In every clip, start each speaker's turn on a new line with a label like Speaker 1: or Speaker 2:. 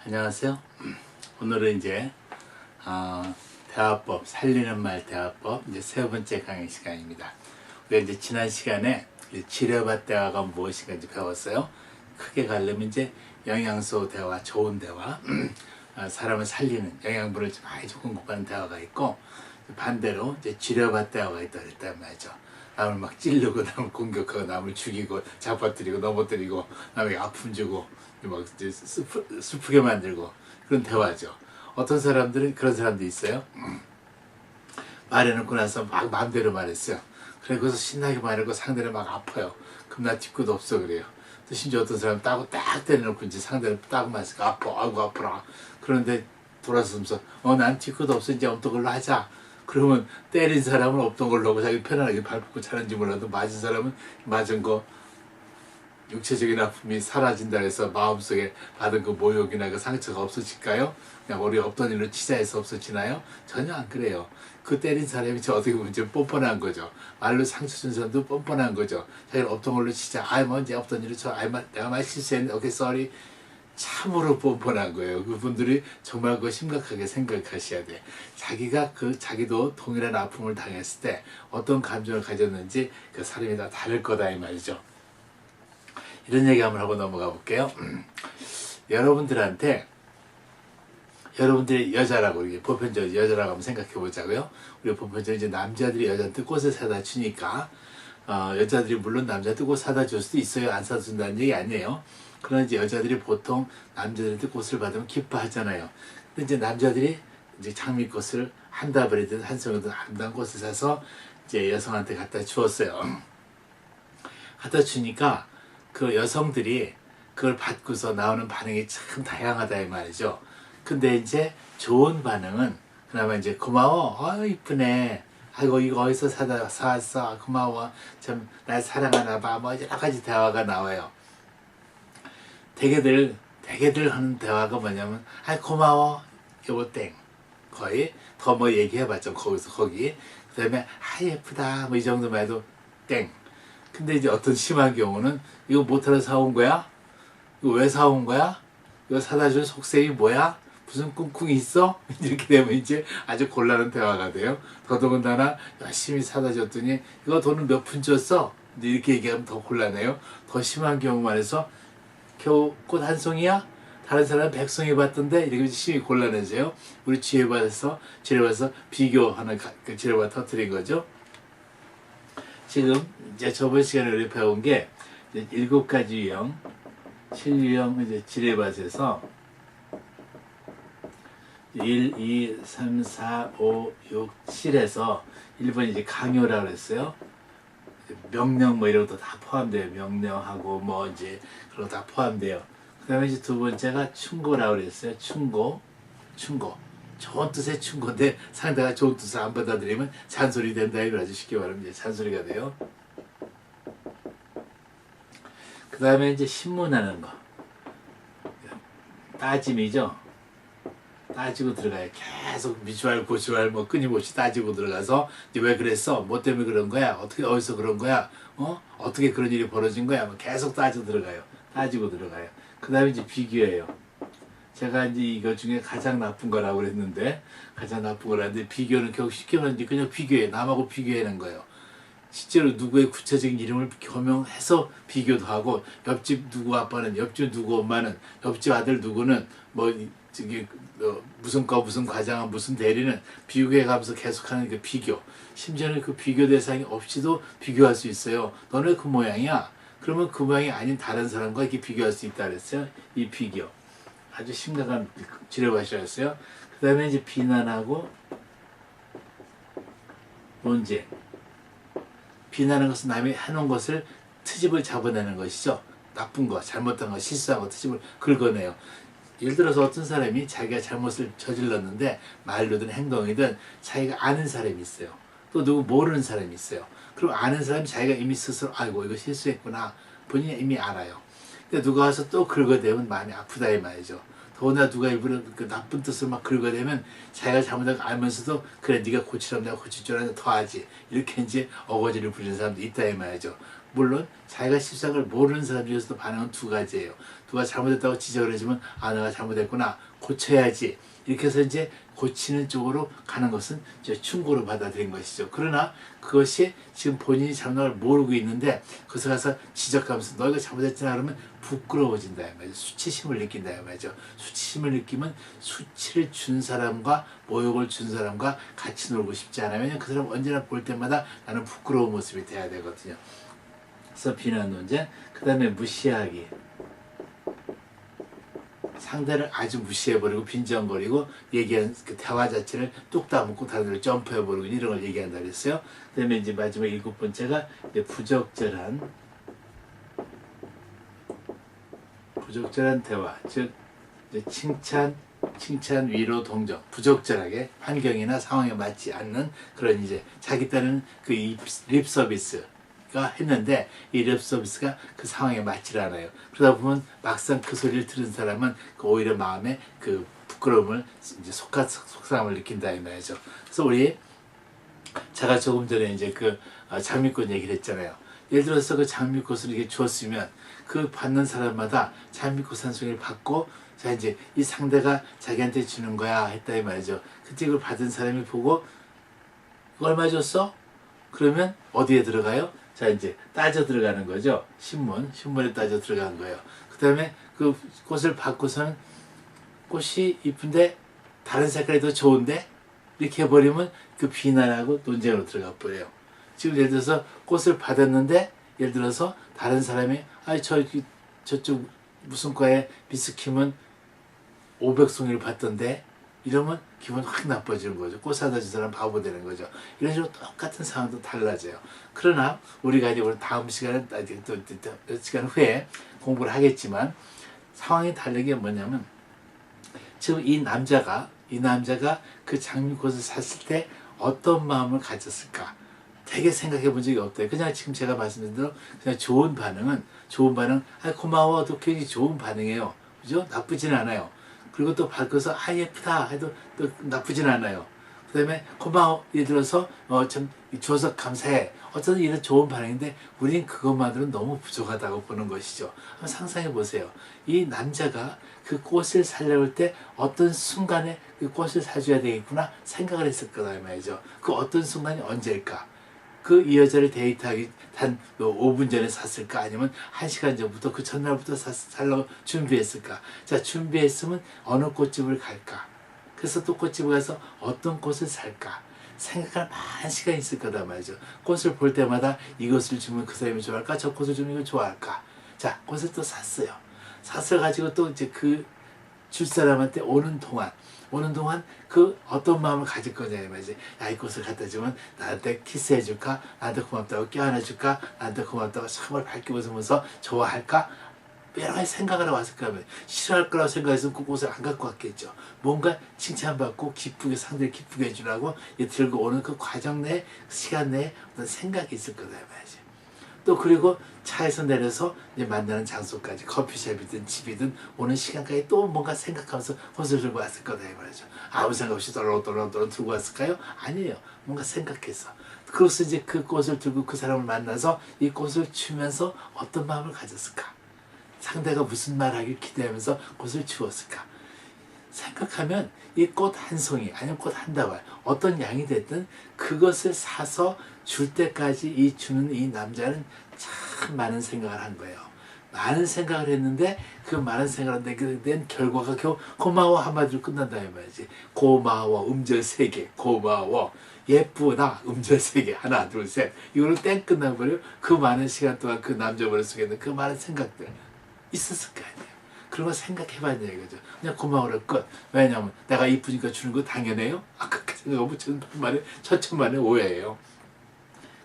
Speaker 1: 안녕하세요. 오늘은 이제 대화법, 살리는 말 대화법 이제 세 번째 강의 시간입니다. 우리가 이제 지난 시간에 지뢰밭 대화가 무엇인가 이제 배웠어요. 크게 가려면 이제 영양소 대화, 좋은 대화, 사람을 살리는 영양분을 많이 공급하는 대화가 있고, 반대로 이제 지뢰밭 대화가 있다 그랬단 말이죠. 남을 막 찌르고 남을 공격하고 남을 죽이고 잡아뜨리고 넘어뜨리고 남에게 아픔 주고 막 이제 슬프게 만들고 그런 대화죠. 어떤 사람들은 그런 사람도 있어요. 말해놓고 나서 막 마음대로 말했어요. 그래 거기서 신나게 말하고 상대는 막 아파요. 그럼 나 뒷끝 없어 그래요. 또 심지어 어떤 사람 따고 딱 때려놓고 이제 상대는 따고 맞으니까 아파, 아이고 아프라. 그런데 돌아서면서 난 뒷끝 없어 이제 없던 걸로 하자. 그러면 때린 사람은 없던 걸로 하고 자기 편안하게 밟고 자는지 몰라도 맞은 사람은 맞은 거 육체적인 아픔이 사라진다 해서 마음속에 받은 그 모욕이나 그 상처가 없어질까요? 그냥 우리 없던 일로 치자 해서 없어지나요? 전혀 안 그래요. 그 때린 사람이 저 어떻게 보면 좀 뻔뻔한 거죠. 말로 상처 준 사람도 뻔뻔한 거죠. 자기는 없던 걸로 치자. 뭐 이제 없던 일로 내가 말 실수했는데 오케이 쏘리. 참으로 뻔뻔한 거예요. 그분들이 정말 그거 심각하게 생각하셔야 돼. 자기도 동일한 아픔을 당했을 때 어떤 감정을 가졌는지 그 사람이 다 다를 거다 이 말이죠. 이런 얘기 한번 하고 넘어가 볼게요. 여러분들이 여자라고 이게 보편적으로 여자라고 한번 생각해 보자고요. 우리 보편적으로 이제 남자들이 여자한테 꽃을 사다 주니까 여자들이 물론 남자한테 꽃 사다 줄 수도 있어요. 안 사다 준다는 얘기 아니에요. 그러나 이제 여자들이 보통 남자들한테 꽃을 받으면 기뻐하잖아요. 근데 이제 남자들이 이제 장미꽃을 한 다발이든 한 송이든 아름다운 꽃을 사서 이제 여성한테 갖다 주었어요. 갖다 주니까 그 여성들이 그걸 받고서 나오는 반응이 참 다양하다 이 말이죠. 근데 이제 좋은 반응은 그나마 이제 고마워, 이쁘네, 아이고 이거 어디서 사왔어, 고마워, 참 날 사랑하나 봐, 뭐 여러 가지 대화가 나와요. 대개들 하는 대화가 뭐냐면 고마워 여보 땡. 거의 더 뭐 얘기해봤죠. 거기 그 다음에 예쁘다 뭐 이 정도만 해도 땡. 근데 이제 어떤 심한 경우는 이거 못하러 사온 거야? 이거 왜 사온 거야? 이거 사다 준 속셈이 뭐야? 무슨 꿍꿍이 있어? 이렇게 되면 이제 아주 곤란한 대화가 돼요. 더더군다나 열심히 사다 줬더니 이거 돈은 몇 푼 줬어? 이렇게 얘기하면 더 곤란해요. 더 심한 경우만 해서 겨우 꽃 한 송이야? 다른 사람은 100송이 받던데? 이렇게 심히 곤란해져요. 우리 지뢰밭에서 비교하는 그 지뢰밭 터뜨린 거죠. 지금 이제 저번 시간에 우리 배운 게 7가지 유형, 7유형 이제 지뢰밭에서 1, 2, 3, 4, 5, 6, 7에서 1번 이제 강요라고 그랬어요. 명령 뭐 이런 것도 다 포함돼요. 명령하고 뭐 이제 그런 거 다 포함돼요. 그 다음에 이제 두 번째가 충고라고 그랬어요. 충고. 좋은 뜻의 충고인데 상대가 좋은 뜻을 안 받아들이면 잔소리 된다. 이걸 아주 쉽게 말하면 이제 잔소리가 돼요. 그 다음에 이제 신문하는 거. 따짐이죠. 따지고 들어가요. 계속 미주알 고주알 뭐 끊임없이 따지고 들어가서 이제 왜 그랬어? 뭐 때문에 그런 거야? 어디서 그런 거야? 어떻게 그런 일이 벌어진 거야? 뭐 계속 따지고 들어가요. 그 다음에 이제 비교해요. 제가 이제 이거 중에 가장 나쁜 거라고 그랬는데 비교는 결국 쉽게 말하면 그냥 비교해. 남하고 비교하는 거예요. 실제로 누구의 구체적인 이름을 겸용해서 비교도 하고 옆집 누구 아빠는 옆집 누구 엄마는 옆집 아들 누구는 뭐 무슨 과장은 무슨 대리는 비교해 가면서 계속하는 그 비교. 심지어는 그 비교 대상이 없이도 비교할 수 있어요. 너네 그 모양이야. 그러면 그 모양이 아닌 다른 사람과 이렇게 비교할 수 있다 그랬어요. 이 비교. 아주 심각한 지뢰밭이었어요. 그 다음에 이제 비난하고 논쟁. 비난하는 것은 남이 해놓은 것을 트집을 잡아내는 것이죠. 나쁜 거, 잘못한 거, 실수한 거 트집을 긁어내요. 예를 들어서 어떤 사람이 자기가 잘못을 저질렀는데 말로든 행동이든 자기가 아는 사람이 있어요. 또 누구 모르는 사람이 있어요. 그럼 아는 사람이 자기가 이미 스스로 아이고 이거 실수했구나 본인이 이미 알아요. 근데 누가 와서 또 긁어대면 마음이 아프다 이 말이죠. 더구나 누가 일부러 그 나쁜 뜻을 막 긁어대면 자기가 잘못한 거 알면서도 그래 네가 고치라면 내가 고칠 줄 알았는데 더 하지 이렇게 이제 어거지를 부리는 사람도 있다 이 말이죠. 물론 자기가 실수한 걸 모르는 사람 중에서도 반응은 두 가지예요. 누가 잘못했다고 지적을 해주면 아 내가 잘못했구나 고쳐야지 이렇게 해서 이제 고치는 쪽으로 가는 것은 이제 충고로 받아들인 것이죠. 그러나 그것이 지금 본인이 잘못한 걸 모르고 있는데 그래서 가서 지적하면서 너희가 잘못했잖아 그러면 부끄러워진다 이 말이죠. 수치심을 느낀다 이 말이죠. 수치심을 느끼면 수치를 준 사람과 모욕을 준 사람과 같이 놀고 싶지 않아요. 왜냐하면 그 사람 언제나 볼 때마다 나는 부끄러운 모습이 돼야 되거든요. 그래서 비난 논쟁, 그 다음에 무시하기. 상대를 아주 무시해버리고 빈정거리고 얘기한 그 대화 자체를 뚝 따먹고 다른 데로 점프해버리고 이런 걸 얘기한다 그랬어요. 그 다음에 이제 마지막 7번째가 이제 부적절한 대화, 즉 이제 칭찬, 위로, 동정, 부적절하게 환경이나 상황에 맞지 않는 그런 이제 자기 딴은 그 립 서비스가 했는데 이 립 서비스가 그 상황에 맞질 않아요. 그러다 보면 막상 그 소리를 들은 사람은 그 오히려 마음에 그 부끄러움을 이제 속상함을 느낀다 이 말이죠. 그래서 우리 제가 조금 전에 이제 그 장미꽃 얘기를 했잖아요. 예를 들어서 그 장미꽃을 이렇게 주었으면 그 받는 사람마다 장미꽃 한 송이를 받고 자 이제 이 상대가 자기한테 주는 거야 했다 이 말이죠. 그때 이걸 받은 사람이 보고 이거 얼마 줬어? 그러면 어디에 들어가요? 자 이제 따져 들어가는 거죠. 신문에 따져 들어가는 거예요. 그 다음에 그 꽃을 받고서는 꽃이 이쁜데 다른 색깔이 더 좋은데 이렇게 해버리면 그 비난하고 논쟁으로 들어가 버려요. 지금 예를 들어서 꽃을 받았는데 예를 들어서 다른 사람이 저쪽 무슨 과에 미스킴은 500송이를 받던데 이러면 기분 확 나빠지는 거죠. 꽃 사다 준 사람 바보 되는 거죠. 이런 식으로 똑같은 상황도 달라져요. 그러나 우리가 이제 다음 시간에 또 시간 후에 공부를 하겠지만 상황이 다른 게 뭐냐면 지금 이 남자가 그 장미꽃을 샀을 때 어떤 마음을 가졌을까? 되게 생각해 본 적이 없대요. 그냥 지금 제가 말씀드린 대로 그냥 좋은 반응, 고마워, 또 굉장히 좋은 반응이에요. 그죠? 나쁘진 않아요. 그리고 또 받고서 예쁘다 해도 또 나쁘진 않아요. 그 다음에 고마워, 예를 들어서 참 줘서 감사해. 어쨌든 이런 좋은 반응인데 우린 그것만으로는 너무 부족하다고 보는 것이죠. 한번 상상해 보세요. 이 남자가 그 꽃을 사려고 할 때 어떤 순간에 그 꽃을 사줘야 되겠구나 생각을 했을 거다 이 말이죠. 그 어떤 순간이 언제일까? 그 이 여자를 데이트하기 단 5분 전에 샀을까? 아니면 1시간 전부터 그 전날부터 살려고 준비했을까? 자, 준비했으면 어느 꽃집을 갈까? 그래서 또 꽃집을 가서 어떤 꽃을 살까? 생각할 많은 시간이 있을 거다 말이죠. 꽃을 볼 때마다 이것을 주면 그 사람이 좋아할까? 저 꽃을 주면 이거 좋아할까? 자, 꽃을 또 샀어요. 샀어 가지고 또 이제 그 줄 사람한테 오는 동안 그 어떤 마음을 가질 거냐 말이지. 야, 이 꽃을 갖다 주면 나한테 키스해 줄까? 나한테 고맙다고 껴안아 줄까? 나한테 고맙다고 정말 밝게 웃으면서 좋아할까? 여러 가지 생각을 하고 왔을 거면 싫어할 거라고 생각했으면 그 꽃을 안 갖고 왔겠죠. 뭔가 칭찬받고 기쁘게 상대를 기쁘게 해주라고 들고 오는 그 과정 내에 시간 내에 어떤 생각이 있을 거다 말이지. 또 그리고 차에서 내려서 이제 만나는 장소까지 커피숍이든 집이든 오는 시간까지 또 뭔가 생각하면서 꽃을 들고 왔을 거다 이 말이죠. 아무 생각 없이 또롱또롱 들고 왔을까요? 아니에요. 뭔가 생각해서. 그래서 이제 그 꽃을 들고 그 사람을 만나서 이 꽃을 주면서 어떤 마음을 가졌을까? 상대가 무슨 말하길 기대하면서 꽃을 주었을까? 생각하면 이 꽃 한 송이 아니면 꽃 한 다발 어떤 양이 됐든 그것을 사서 줄 때까지 이 주는 이 남자는 참 많은 생각을 한 거예요. 많은 생각을 했는데 그 많은 생각을 낸 결과가 겨우 고마워 한마디로 끝난다 이 말이지. 고마워 음절 3개 고마워 예쁘다 음절 3개 하나 둘 셋 이거로 땡 끝나버려. 그 많은 시간 동안 그 남자 머릿속에 있는 그 많은 생각들 있었을 거 아니에요. 그런 거 생각해봤냐 이거죠. 그냥 고마워를 끝. 왜냐면 내가 이쁘니까 주는 거 당연해요? 아까까지 너무 천천만의 오해예요.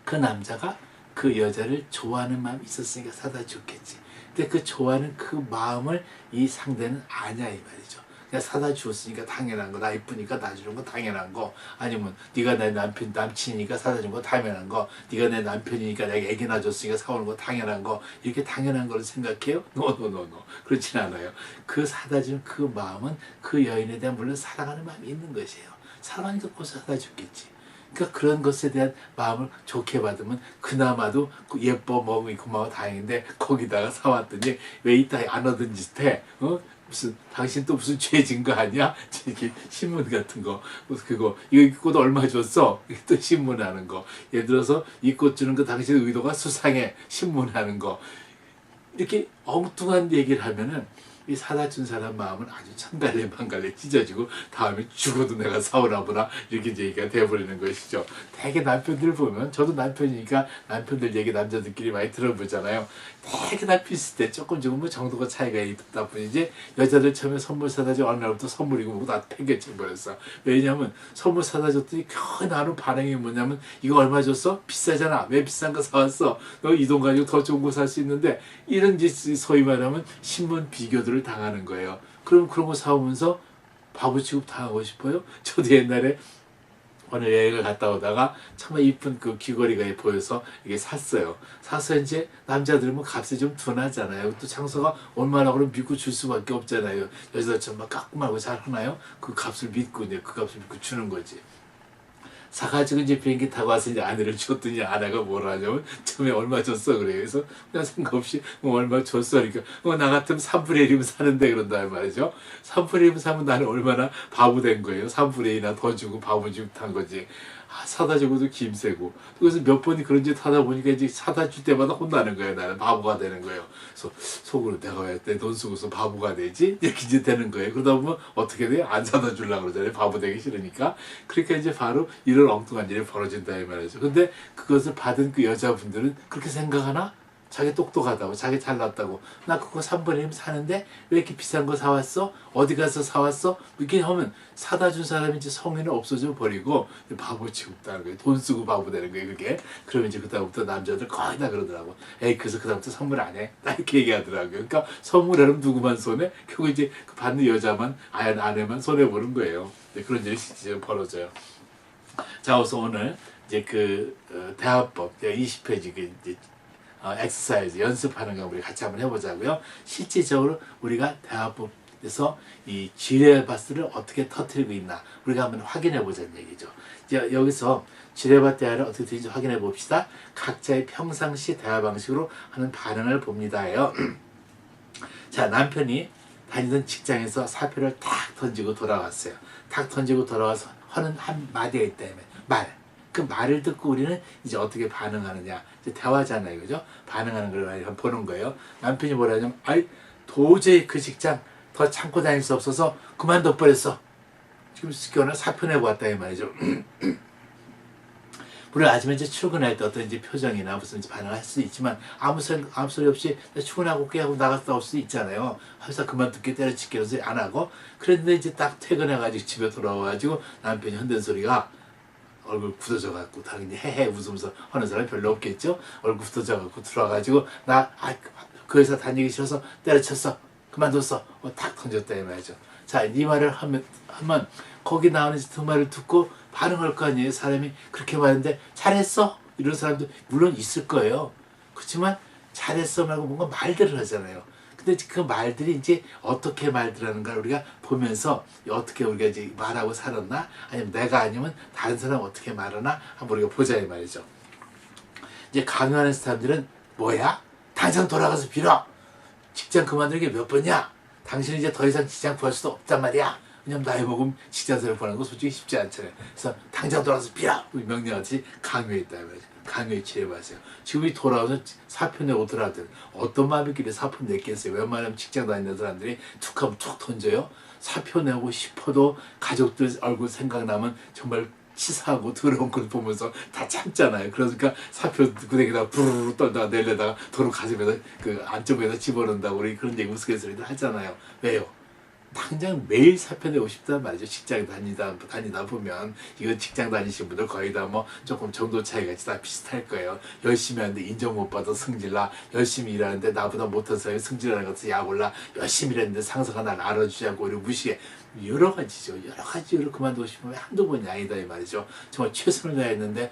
Speaker 1: 그 남자가 그 여자를 좋아하는 마음이 있었으니까 사다 줬겠지. 근데 그 좋아하는 그 마음을 이 상대는 아냐 이 말이죠. 내가 사다 주었으니까 당연한 거, 나 이쁘니까 나 주는 거 당연한 거, 아니면 네가 내 남친이니까 사다 준 거 당연한 거, 네가 내 남편이니까 내가 애기 낳아줬으니까 사오는 거 당연한 거, 이렇게 당연한 거를 생각해요? 노노노노. 그렇진 않아요. 그 사다 준 그 마음은 그 여인에 대한 물론 사랑하는 마음이 있는 것이에요. 사랑하니까 곧 사다 줬겠지. 그러니까 그런 것에 대한 마음을 좋게 받으면 그나마도 예뻐 먹으니 고마워 다행인데, 거기다가 사왔더니 왜 이따 안 얻은 짓 해? 무슨 당신 또 무슨 죄 진 거 아니야? 이렇게 신문 같은 거, 그거 이거 꽃 얼마 줬어? 또 신문하는 거. 예를 들어서 이 꽃 주는 거 당신 의도가 수상해, 신문하는 거. 이렇게 엉뚱한 얘기를 하면은 이 사다 준 사람 마음은 아주 천갈래 만갈래 찢어지고 다음에 죽어도 내가 사오나 보나 이렇게 얘기가 돼버리는 것이죠. 되게 남편들 보면, 저도 남편이니까 남편들 얘기 남자들끼리 많이 들어보잖아요. 되게 다 비슷해. 조금 뭐 정도가 차이가 있다 뿐이지, 여자들 처음에 선물 사다 줘 어느 날부터 선물이고 뭐고 다 팽개쳐버렸어. 왜냐면 선물 사다 줬더니 그 나는 반응이 뭐냐면, 이거 얼마 줬어? 비싸잖아. 왜 비싼 거 사왔어? 너 이 돈 가지고 더 좋은 거 살 수 있는데, 이런 이제 소위 말하면 신문 비교들을 당하는 거예요. 그럼 그런 거 사오면서 바보 취급 당하고 싶어요? 저도 옛날에 어느 여행을 갔다 오다가 정말 이쁜 그 귀걸이가 보여서 이게 샀어요. 사서 이제 남자들은 뭐 값이 좀 둔하잖아요. 또 장소가 얼마나 그럼 믿고 줄 수밖에 없잖아요. 여자처럼 막 깎고 말고 잘 하나요? 그 값을 믿고 이제 그 값을 믿고 주는 거지. 사가지고 이제 비행기 타고 와서 이제 아내를 줬더니 아내가 뭐라 하냐면, 처음에 얼마 줬어? 그래요. 그래서 그냥 생각 없이 얼마 줬어? 그러니까 나 같으면 3분의 1이면 사는데 그런다 말이죠. 3분의 1이면 사면 나는 얼마나 바보 된 거예요. 3분의 1이나 더 주고 바보 짓한 거지. 사다 주고도 김새고. 그래서 몇 번이 그런 짓 하다 보니까 이제 사다 줄 때마다 혼나는 거예요. 나는 바보가 되는 거예요. 그래서 속으로 내가 왜 내 돈 쓰고서 바보가 되지? 이렇게 이제 되는 거예요. 그러다 보면 어떻게 돼요? 안 사다 주려고 그러잖아요. 바보 되기 싫으니까. 그러니까 이제 바로 이런 엉뚱한 일이 벌어진다 이 말이죠. 근데 그것을 받은 그 여자분들은 그렇게 생각하나? 자기 똑똑하다고, 자기 잘났다고, 나 그거 3분의 1 사는데 왜 이렇게 비싼 거 사왔어? 어디 가서 사왔어? 이렇게 하면 사다 준 사람이 이제 성의는 없어져 버리고 바보 취급다는 거예요. 돈 쓰고 바보 되는 거예요, 그게. 그러면 이제 그다음부터 남자들 거의 다 그러더라고. 에이, 그래서 그다음부터 선물 안 해. 딱 이렇게 얘기하더라고요. 그러니까 선물하면 누구만 손해? 결국 이제 그 받는 여자만, 아내만 손해보는 거예요. 그런 일이 실제로 벌어져요. 자, 우선 오늘 이제 대화법 20페이지 이제 엑서사이즈 연습하는 거 우리 같이 한번 해보자고요. 실질적으로 우리가 대화법에서 이 지뢰바스를 어떻게 터뜨리고 있나 우리가 한번 확인해 보자는 얘기죠. 이제 여기서 지뢰바 대화를 어떻게 되는지 확인해 봅시다. 각자의 평상시 대화 방식으로 하는 반응을 봅니다요. 자, 남편이 다니던 직장에서 사표를 탁 던지고 돌아왔어요. 탁 던지고 돌아와서 하는 한 마디가 있다면 말. 그 말을 듣고 우리는 이제 어떻게 반응하느냐, 이제 대화잖아요, 그죠? 반응하는 걸 보는 거예요. 남편이 뭐라 하냐면, 아이, 도저히 그 직장 더 참고 다닐 수 없어서 그만둬 버렸어. 지금 결혼을 사표 내고 왔다 이 말이죠. 물론 아침에 이제 출근할 때 어떤 이제 표정이나 무슨 반응을 할 수 있지만 아무 소리 없이 출근하고 올게 하고 나갔다 올 수 있잖아요. 회사 그만두게 때려치게 해서 안 하고. 그런데 이제 딱 퇴근해가지고 집에 돌아와가지고 남편이 흔든 소리가, 얼굴 굳어져갖고, 당연히 헤헤 웃으면서 하는 사람이 별로 없겠죠. 얼굴 굳어져갖고 들어와가지고 그 회사 다니기 싫어서 때려쳤어, 그만뒀어, 탁 던졌다 이 말이죠. 자, 이 말을 하면 거기 나오는 두 말을 듣고 반응할 거 아니에요. 사람이 그렇게 말하는데 잘했어? 이런 사람도 물론 있을 거예요. 그렇지만 잘했어 말고 뭔가 말들을 하잖아요. 근데 그 말들이 이제 어떻게 말들 하는가 우리가 보면서, 어떻게 우리가 이제 말하고 살았나, 아니면 내가 아니면 다른 사람 어떻게 말하나 한번 우리가 보자 이 말이죠. 이제 강요하는 사람들은 뭐야? 당장 돌아가서 빌어. 직장 그만두는 게 몇 번이야? 당신은 이제 더 이상 직장 구할 수도 없단 말이야. 왜냐면 나이 먹으면 직장생활 보는 거 솔직히 쉽지 않잖아요. 그래서 당장 돌아가서 빌어. 명령하듯이 강요했다 말이죠. 강요에 취해봤어요. 지금 이 돌아와서 사표 내고 들어왔더니 어떤 마음이길래 사표 냈겠어요. 웬만하면 직장 다니는 사람들이 툭 하면 툭 던져요. 사표 내고 싶어도 가족들 얼굴 생각나면 정말 치사하고 더러운 걸 보면서 다 참잖아요. 그러니까 사표 구덩이에다가 부르르 떨다가 내려다가 도로 가슴에다 그 안쪽에다 집어넣는다고 우리 그런 얘기 우스갯소리도 하잖아요. 왜요? 당장 매일 사표 내고 싶단 말이죠. 직장 다니다 보면 이거 직장 다니신 분들 거의 다 뭐 조금 정도 차이가 다 비슷할 거예요. 열심히 하는데 인정 못 받아 승질나, 열심히 일하는데 나보다 못한 사람이 승질하는 것을 약올라, 열심히 일했는데 상사가 날 알아주지 않고 우리 무시해. 여러 가지죠. 여러 가지 이유로 그만두고 싶으면 한두 번이 아니다 이 말이죠. 정말 최선을 다했는데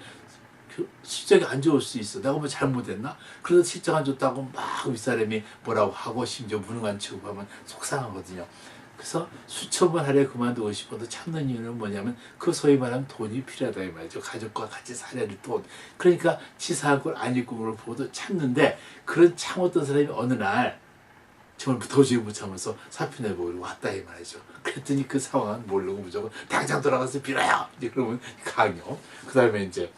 Speaker 1: 실적이 안 좋을 수 있어. 내가 뭐 잘못했나? 그래서 실적 안 좋다고 막 윗사람이 뭐라고 하고 심지어 무능한 취급하면 속상하거든요. 그래서 수천 번 하루에 그만두고 싶어도 참는 이유는 뭐냐면 그 소위 말하는 돈이 필요하다 이 말이죠. 가족과 같이 살아야 될 돈. 그러니까 치사한 걸 안 입고 걸 보고도 참는데, 그런 참았던 사람이 어느 날 정말 도저히 못 참아서 사표 내보고 왔다 이 말이죠. 그랬더니 그 상황은 모르고 무조건 당장 돌아가서 빌어요. 이제 그러면 강요. 그 다음에 이제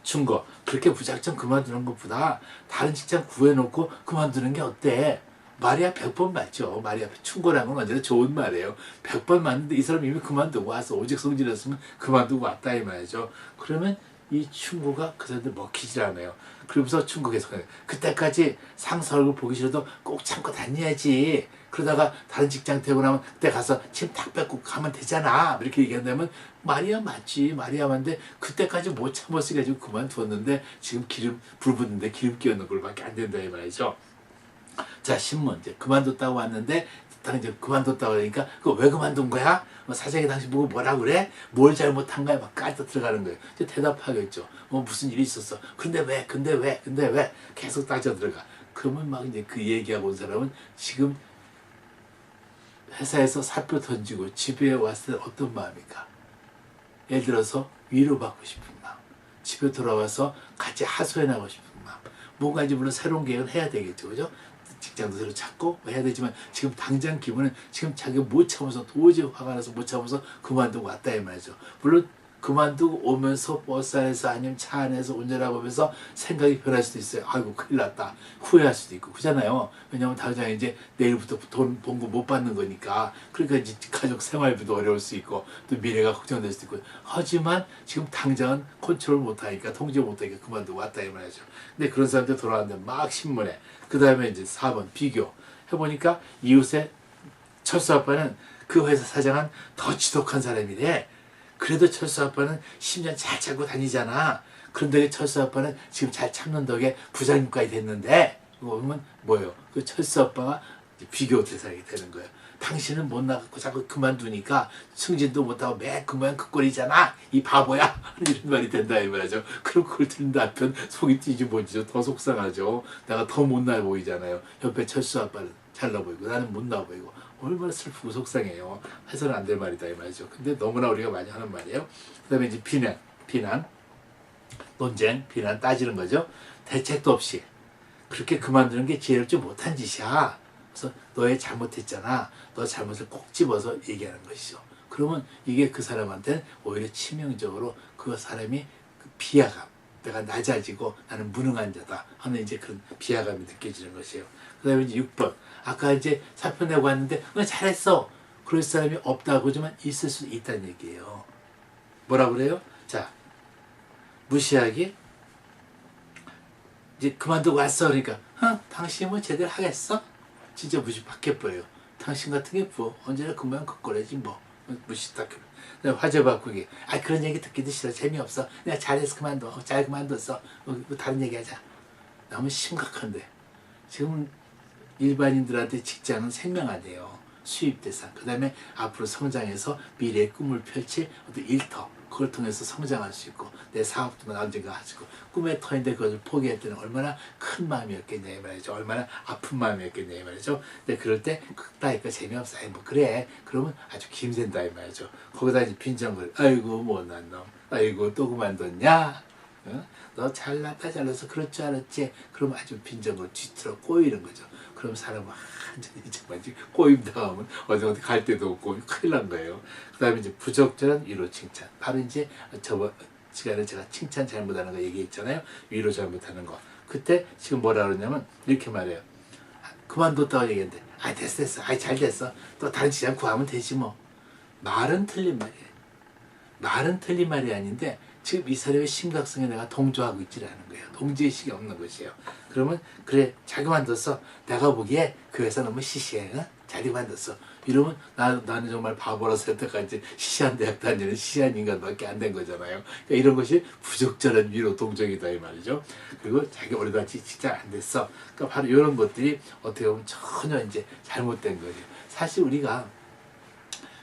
Speaker 1: 충고. 그렇게 무작정 그만두는 것보다 다른 직장 구해놓고 그만두는 게 어때? 말이야 100번 맞죠. 말이야 충고라는 건 언제나 좋은 말이에요. 100번 맞는데 이 사람이 이미 그만두고 와서 오직 성질했으면 그만두고 왔다 이 말이죠. 그러면 이 충고가 그 사람들 먹히질 않아요. 그러면서 충고 계속해요. 그때까지 상사 얼굴 보기 싫어도 꼭 참고 다녀야지. 그러다가 다른 직장 되고 나면 그때 가서 침 탁 뺏고 가면 되잖아. 이렇게 얘기한다면 말이야 맞지. 말이야 맞는데 그때까지 못 참았으니까 지금 그만두었는데 지금 불 붙는데 기름 끼얹는 걸밖에 안 된다 이 말이죠. 자, 신문 이제 그만뒀다고 왔는데 당장 그만뒀다고 그러니까 그거 왜 그만둔 거야? 사장이 당신 보고 뭐라 그래? 뭘 잘못한 거야? 막 깔딱 들어가는 거예요. 이제 대답하겠죠. 무슨 일이 있었어. 근데 왜? 근데 왜? 계속 따져 들어가. 그러면 막 이제 그 얘기하고 온 사람은 지금 회사에서 사표 던지고 집에 왔을 때 어떤 마음일까? 예를 들어서 위로받고 싶은 마음, 집에 돌아와서 같이 하소연하고 싶은 마음, 뭔가 이제 물론 새로운 계획을 해야 되겠죠, 그죠? 직장도 새로 찾고 해야 되지만 지금 당장 기분은 지금 자기가 못 참아서 도저히 화가 나서 못 참아서 그만두고 왔다 이 말이죠. 물론 그만두고 오면서 버스 안에서 아니면 차 안에서 운전하고 오면서 생각이 변할 수도 있어요. 아이고 큰일 났다. 후회할 수도 있고 그잖아요. 왜냐하면 당장 이제 내일부터 돈 번 거 못 받는 거니까. 그러니까 이제 가족 생활비도 어려울 수 있고 또 미래가 걱정될 수도 있고. 하지만 지금 당장은 컨트롤 못하니까 통제 못하니까 그만두고 왔다 이 말이죠. 근데 그런 사람들 돌아왔는데 막 신문에 그 다음에 이제 4번 비교 해보니까 이웃의 철수 아빠는 그 회사 사장은 더 지독한 사람이래. 그래도 철수 아빠는 10년 잘 참고 다니잖아. 그런데 철수 아빠는 지금 잘 참는 덕에 부장님까지 됐는데, 그러면 뭐예요? 그 철수 아빠가 비교 대상이 되는 거예요. 당신은 못 나가고 자꾸 그만두니까 승진도 못하고 매 그만 그 꼴이잖아. 이 바보야. 이런 말이 된다 이 말이죠. 그럼 그걸 들은 남편 속이 뒤집어지죠. 더 속상하죠. 내가 더 못나 보이잖아요. 옆에 철수 아빠는 잘나 보이고 나는 못나 보이고. 얼마나 슬프고 속상해요. 해서는 안 될 말이다 이 말이죠. 근데 너무나 우리가 많이 하는 말이에요. 그 다음에 이제 비난, 논쟁, 비난 따지는 거죠. 대책도 없이 그렇게 그만두는 게 지혜롭지 못한 짓이야. 그래서 너의 잘못했잖아. 너 잘못을 꼭 집어서 얘기하는 것이죠. 그러면 이게 그 사람한테는 오히려 치명적으로 그 사람이 그 비하감, 내가 낮아지고 나는 무능한 자다 하는 이제 그런 비하감이 느껴지는 것이에요. 그 다음에 이제 6번. 아까 이제 사표 내고 왔는데 잘했어. 그럴 사람이 없다고 하지만 있을 수 있다는 얘기예요. 뭐라 그래요? 자, 무시하기. 이제 그만두고 왔어. 그러니까 당신이 뭐 제대로 하겠어? 진짜 무시 바뀌어버려요. 당신 같은 게 뭐 언제나 그만 그거래지 뭐. 무시 딱. 화제 바꾸기. 그런 얘기 듣기도 싫어. 재미없어. 내가 잘해서 그만둬. 잘 그만뒀어. 뭐 다른 얘기하자. 너무 심각한데. 지금 일반인들한테 직장은 생명하대요. 수입 대상. 그 다음에 앞으로 성장해서 미래의 꿈을 펼칠 어떤 일터. 그걸 통해서 성장할 수 있고 내 사업도 언젠가 하시고 꿈의 터인데 그것을 포기할 때는 얼마나 큰 마음이었겠냐 이 말이죠. 얼마나 아픈 마음이었겠냐 이 말이죠. 근데 그럴 때 그따니까 재미없어. 뭐 그래. 그러면 아주 김샌다 이 말이죠. 거기다 이제 빈정거리. 아이고 못난 놈. 아이고 또 그만뒀냐. 너 잘났다 잘나서 그럴 줄 알았지. 그럼 아주 빈정거리 뒤틀어 꼬이는 거죠. 그럼 사람은 완전히 정말 꼬임 당하면 어디 갈 데도 없고 큰일 난 거예요. 그 다음에 이제 부적절한 위로 칭찬. 바로 이제 저번 시간에 제가 칭찬 잘못하는 거 얘기했잖아요. 위로 잘못하는 거. 그때 지금 뭐라 그러냐면 이렇게 말해요. 그만뒀다고 얘기했는데 됐어. 잘 됐어. 또 다른 직장 구하면 되지 뭐. 말은 틀린 말이에요. 말은 틀린 말이 아닌데 지금 이 사람의 심각성에 내가 동조하고 있지 않은 거예요. 동지의식이 없는 것이에요. 그러면 그래 자기 만들었어. 내가 보기에 그 회사 너무 시시해. 응? 자기 만들었어. 이러면 나는 정말 바보라서 여태까지 시시한 대학 다니는 시시한 인간밖에 안 된 거잖아요. 그러니까 이런 것이 부적절한 위로 동정이다 이 말이죠. 그리고 자기 오래같이 직장 안 됐어. 그러니까 바로 이런 것들이 어떻게 보면 전혀 이제 잘못된 거죠. 사실 우리가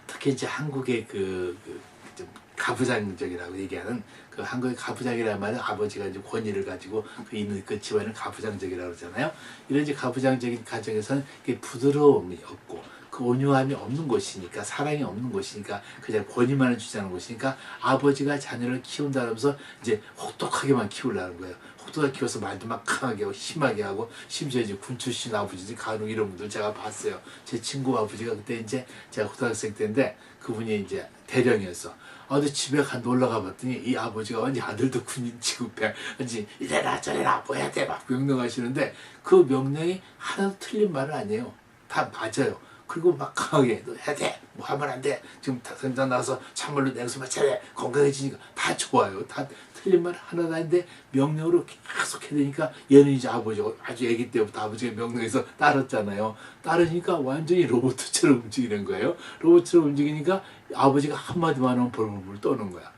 Speaker 1: 특히 이제 한국의 좀 가부장적이라고 얘기하는 그 한국의 가부장이라는 말은 아버지가 이제 권위를 가지고 그 있는 그 집안을 가부장적이라고 그러잖아요. 이런 이제 가부장적인 가정에서는 이게 부드러움이 없고 그 온유함이 없는 것이니까 사랑이 없는 것이니까 그냥 권위만을 주자는 것이니까 아버지가 자녀를 키운다면서 이제 혹독하게만 키우려는 거예요. 혹독하게 키워서 말도 막 강하게 하고 심하게 하고 심지어 이제 군 출신 아버지들 간혹 이런 분들 제가 봤어요. 제 친구 아버지가 그때 이제 제가 고등학생 때인데 그분이 이제 대령이었어. 근데 집에 놀러 가봤더니 이 아버지가 완전 아들도 군인 취급해. 완전 이래라 저래라 뭐 해야 돼 막 명령하시는데 그 명령이 하나도 틀린 말은 아니에요. 다 맞아요. 그리고 막 강하게 너 해야 돼. 뭐 하면 안 돼. 지금 당장 나가서 찬물로 냉수 마셔야 건강해지니까 다 좋아요. 다 틀린 말 하나도 아닌데 명령으로 계속 해야 되니까 얘는 이제 아버지가 아주 아기 때부터 아버지가 명령해서 따랐잖아요. 따르니까 완전히 로봇처럼 움직이는 거예요. 로봇처럼 움직이니까 아버지가 한마디만 하면 벌벌벌 떠는 거야.